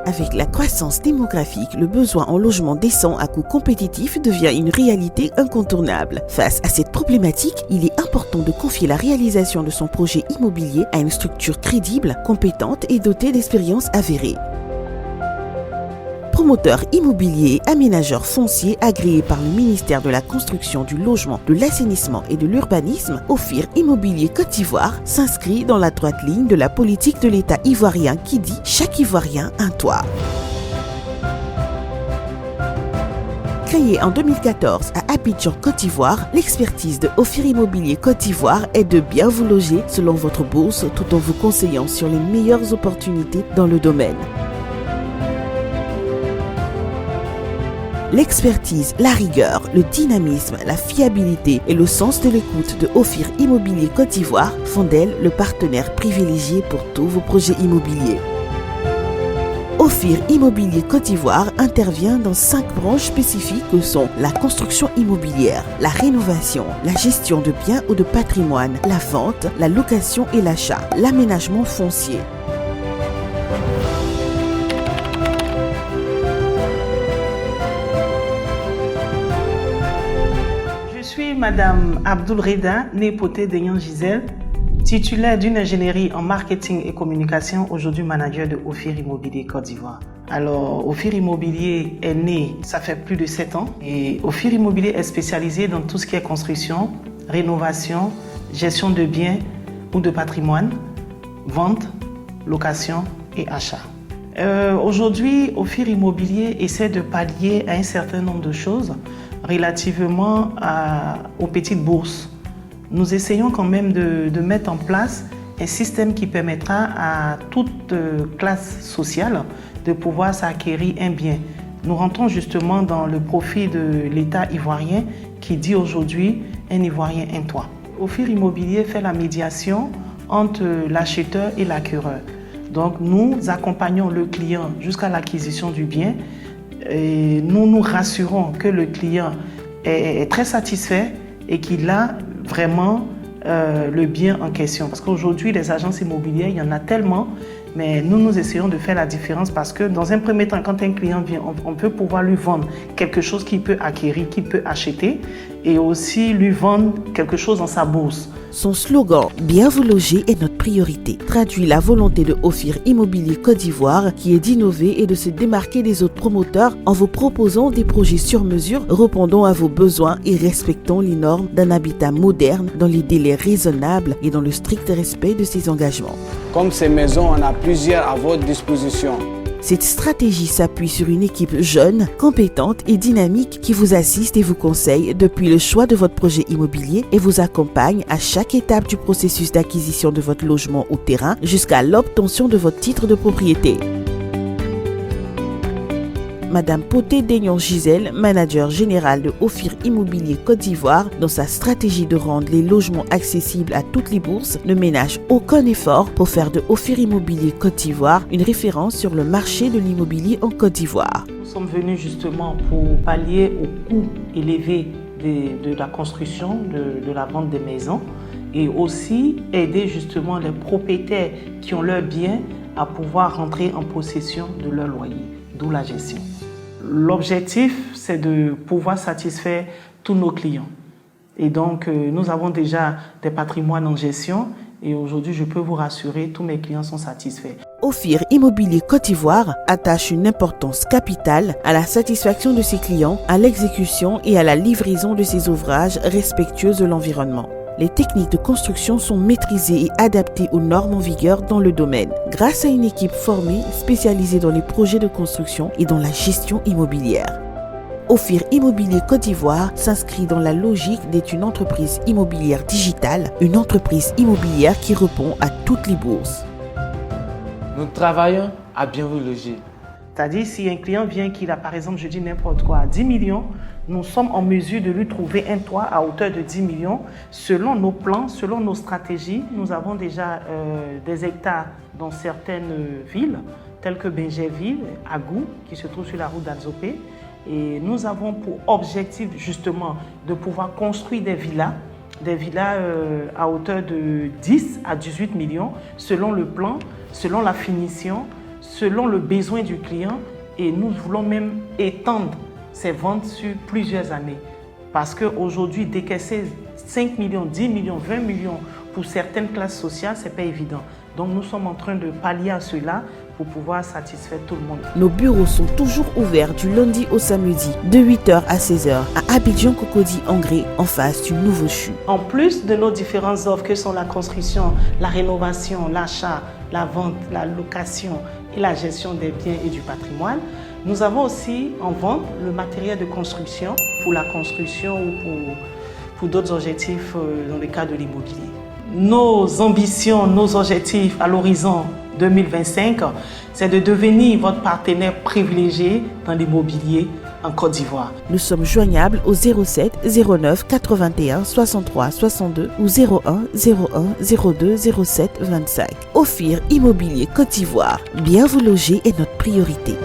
Avec la croissance démographique, le besoin en logement décent à coût compétitif devient une réalité incontournable. Face à cette problématique, il est important de confier la réalisation de son projet immobilier à une structure crédible, compétente et dotée d'expérience avérée. Promoteur immobilier et aménageur foncier agréé par le ministère de la Construction, du Logement, de l'Assainissement et de l'Urbanisme, Ophir Immobilier Côte d'Ivoire s'inscrit dans la droite ligne de la politique de l'État ivoirien qui dit « Chaque Ivoirien un toit ». Créée en 2014 à Abidjan, Côte d'Ivoire, l'expertise de Ophir Immobilier Côte d'Ivoire est de bien vous loger selon votre bourse tout en vous conseillant sur les meilleures opportunités dans le domaine. L'expertise, la rigueur, le dynamisme, la fiabilité et le sens de l'écoute de Ophir Immobilier Côte d'Ivoire font d'elle le partenaire privilégié pour tous vos projets immobiliers. Ophir Immobilier Côte d'Ivoire intervient dans 5 branches spécifiques que sont la construction immobilière, la rénovation, la gestion de biens ou de patrimoine, la vente, la location et l'achat, l'aménagement foncier. Je suis Madame Abdoul Reda, née Poté Deyan Gisèle, titulaire d'une ingénierie en marketing et communication, aujourd'hui manager de Ophir Immobilier Côte d'Ivoire. Alors, Ophir Immobilier est né, ça fait plus de 7 ans, et Ophir Immobilier est spécialisé dans tout ce qui est construction, rénovation, gestion de biens ou de patrimoine, vente, location et achat. Aujourd'hui, Ophir Immobilier essaie de pallier à un certain nombre de choses relativement aux petites bourses. Nous essayons quand même de mettre en place un système qui permettra à toute classe sociale de pouvoir s'acquérir un bien. Nous rentrons justement dans le profil de l'État ivoirien qui dit aujourd'hui « un Ivoirien, un toit ». Ophir Immobilier fait la médiation entre l'acheteur et l'acquéreur. Donc nous accompagnons le client jusqu'à l'acquisition du bien. Et nous nous rassurons que le client est très satisfait et qu'il a vraiment le bien en question. Parce qu'aujourd'hui, les agences immobilières, il y en a tellement, mais nous essayons de faire la différence parce que dans un premier temps, quand un client vient, on peut pouvoir lui vendre quelque chose qu'il peut acquérir, qu'il peut acheter et aussi lui vendre quelque chose dans sa bourse. Son slogan « Bien vous loger » est notre priorité, traduit la volonté de Ophir Immobilier Côte d'Ivoire qui est d'innover et de se démarquer des autres promoteurs en vous proposant des projets sur mesure répondant à vos besoins et respectant les normes d'un habitat moderne dans les délais raisonnables et dans le strict respect de ses engagements. Comme ces maisons, on a plusieurs à votre disposition. Cette stratégie s'appuie sur une équipe jeune, compétente et dynamique qui vous assiste et vous conseille depuis le choix de votre projet immobilier et vous accompagne à chaque étape du processus d'acquisition de votre logement ou terrain jusqu'à l'obtention de votre titre de propriété. Madame Poté Deyan Gisèle, manager général de Ophir Immobilier Côte d'Ivoire, dans sa stratégie de rendre les logements accessibles à toutes les bourses, ne ménage aucun effort pour faire de Ophir Immobilier Côte d'Ivoire une référence sur le marché de l'immobilier en Côte d'Ivoire. Nous sommes venus justement pour pallier au coût élevé de la construction, de la vente des maisons et aussi aider justement les propriétaires qui ont leurs biens à pouvoir rentrer en possession de leur loyer, d'où la gestion. L'objectif, c'est de pouvoir satisfaire tous nos clients. Et donc, nous avons déjà des patrimoines en gestion et aujourd'hui, je peux vous rassurer, tous mes clients sont satisfaits. Ophir Immobilier Côte d'Ivoire attache une importance capitale à la satisfaction de ses clients, à l'exécution et à la livraison de ses ouvrages respectueux de l'environnement. Les techniques de construction sont maîtrisées et adaptées aux normes en vigueur dans le domaine, grâce à une équipe formée spécialisée dans les projets de construction et dans la gestion immobilière. Ophir Immobilier Côte d'Ivoire s'inscrit dans la logique d'être une entreprise immobilière digitale, une entreprise immobilière qui répond à toutes les bourses. Nous travaillons à bien vous loger. C'est-à-dire, si un client vient qu'il a, par exemple, je dis n'importe quoi, 10 millions, nous sommes en mesure de lui trouver un toit à hauteur de 10 millions. Selon nos plans, selon nos stratégies, nous avons déjà des hectares dans certaines villes, telles que Benjerville, Agou, qui se trouve sur la route d'Adzopé. Et nous avons pour objectif justement de pouvoir construire des villas à hauteur de 10 à 18 millions selon le plan, selon la finition, selon le besoin du client et nous voulons même étendre ces ventes sur plusieurs années. Parce qu'aujourd'hui, décaisser 5 millions, 10 millions, 20 millions pour certaines classes sociales, ce n'est pas évident. Donc nous sommes en train de pallier à cela pour pouvoir satisfaire tout le monde. Nos bureaux sont toujours ouverts du lundi au samedi, de 8h à 16h, à Abidjan Cocody Angré, en face du nouveau CHU. En plus de nos différentes offres que sont la construction, la rénovation, l'achat, la vente, la location et la gestion des biens et du patrimoine, nous avons aussi en vente le matériel de construction pour la construction ou pour d'autres objectifs dans le cadre de l'immobilier. Nos ambitions, nos objectifs à l'horizon 2025, c'est de devenir votre partenaire privilégié dans l'immobilier en Côte d'Ivoire. Nous sommes joignables au 07 09 81 63 62 ou 01 01 02 07 25. Ophir Immobilier Côte d'Ivoire, bien vous loger est notre priorité.